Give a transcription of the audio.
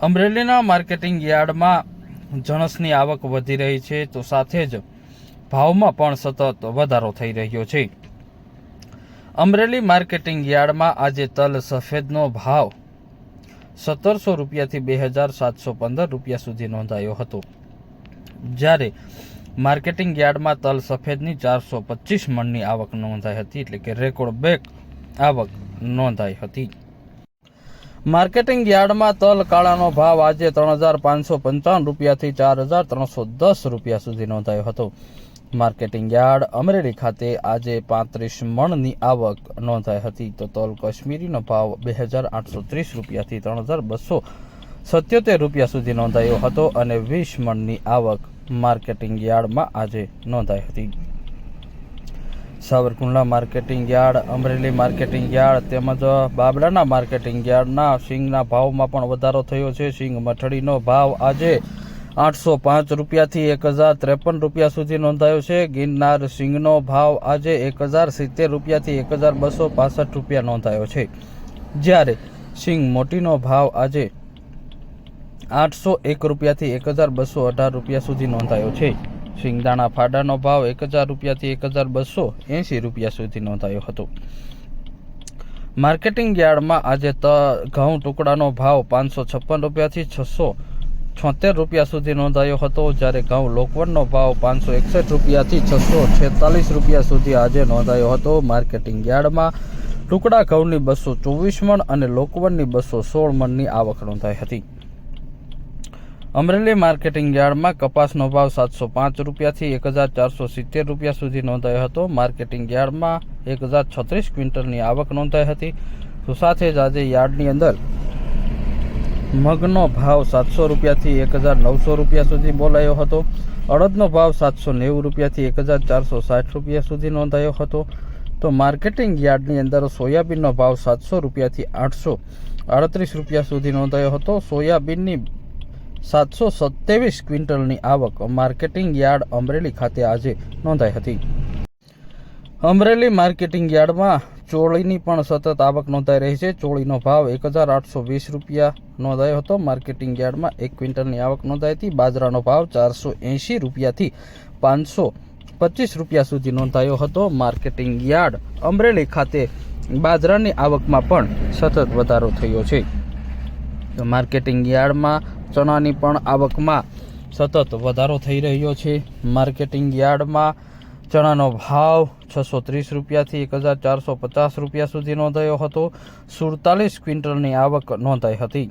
અમરેલીના માર્કેટિંગ યાર્ડમાં જણસની આવક વધી રહી છે તો સાથે જ ભાવમાં પણ સતત વધારો થઈ રહ્યો છે। અમરેલી માર્કેટિંગ યાર્ડમાં આજે તલ સફેદનો ભાવ 1700 રૂપિયાથી 2715 રૂપિયા સુધી નોંધાયો હતો, જ્યારે માર્કેટિંગ યાર્ડમાં તલ સફેદની 425 મણની આવક નોંધાઈ હતી, એટલે કે રેકોર્ડ બ્રેક આવક નોંધાઈ હતી। માર્કેટિંગ યાર્ડમાં તલ કાળાનો ભાવ આજે 3555 રૂપિયાથી 4310 રૂપિયા સુધી નોંધાયો હતો। માર્કેટિંગ યાર્ડ અમરેલી ખાતે આજે 35 મણની આવક નોંધાઈ હતી, તો તલ કાશ્મીરીનો ભાવ 2830 રૂપિયાથી 3277 રૂપિયા સુધી નોંધાયો હતો અને 20 મણની આવક માર્કેટિંગ યાર્ડમાં આજે નોંધાઈ હતી। Savarkundla marketing yard, Amreli marketing yard તેમજ બાબરાના માર્કેટિંગ યાર્ડના સિંગના ભાવમાં પણ વધારો થયો છે। સિંગ મઠડીનો ભાવ આજે 805 રૂપિયાથી 1053 રૂપિયા સુધી નોંધાયો છે। ગિરનાર સિંગનો ભાવ આજે 1070 રૂપિયાથી 1265 રૂપિયા નોંધાયો છે, જ્યારે સિંગ મોટીનો ભાવ આજે 801 રૂપિયાથી 1218 રૂપિયા સુધી નોંધાયો છે। સિંગદાણા ફાડાનો ભાવ 1000 રૂપિયાથી 1280 રૂપિયા સુધી નોંધાયો હતો। માર્કેટિંગ યાર્ડમાં આજે ઘઉં ટુકડાનો ભાવ 556 રૂપિયાથી 676 રૂપિયા સુધી નોંધાયો હતો, જ્યારે ઘઉં લોકવનનો ભાવ 561 રૂપિયાથી 646 રૂપિયા સુધી આજે નોંધાયો હતો। માર્કેટિંગ યાર્ડમાં ટુકડા ઘઉંની 224 મણ અને લોકવનની 216 મણની આવક નોંધાઈ હતી। અમરેલી માર્કેટિંગ યાર્ડમાં કપાસનો ભાવ 705 રૂપિયાથી 1470 રૂપિયા સુધી નોંધાયો હતો। માર્કેટિંગ યાર્ડમાં 1036 ક્વિન્ટલની આવક નોંધાઈ હતી, તો સાથે જ આજે યાર્ડની અંદર મગનો ભાવ 700 રૂપિયાથી 1900 રૂપિયા સુધી બોલાયો હતો। અડદનો ભાવ 790 રૂપિયાથી 1460 રૂપિયા સુધી નોંધાયો હતો, તો માર્કેટિંગ યાર્ડની અંદર સોયાબીનનો ભાવ 700 રૂપિયાથી 838 રૂપિયા સુધી નોંધાયો હતો। સોયાબીનની 727 ક્વિન્ટલની આવક માર્કેટિંગ યાર્ડ અમરેલી ખાતે આજે નોંધાઈ હતી। અમરેલી માર્કેટિંગ યાર્ડમાં ચોળીની પણ સતત આવક નોંધાઈ રહી છે। ચોળીનો ભાવ 1820 રૂપિયા નોંધાયો હતો। માર્કેટિંગ યાર્ડમાં 1 ક્વિન્ટલની આવક નોંધાઈ હતી। બાજરાનો ભાવ 480 રૂપિયાથી 525 રૂપિયા સુધી નોંધાયો હતો। માર્કેટિંગ યાર્ડ અમરેલી ખાતે બાજરાની આવકમાં પણ સતત વધારો થયો છે। તો માર્કેટિંગ યાર્ડમાં ચણાની પણ આવકમાં સતત વધારો થઈ રહ્યો છે। માર્કેટિંગ યાર્ડમાં ચણાનો ભાવ 630 રૂપિયાથી 1450 રૂપિયા સુધી નોંધાયો હતો। 47 ક્વિન્ટલની આવક નોંધાઈ હતી।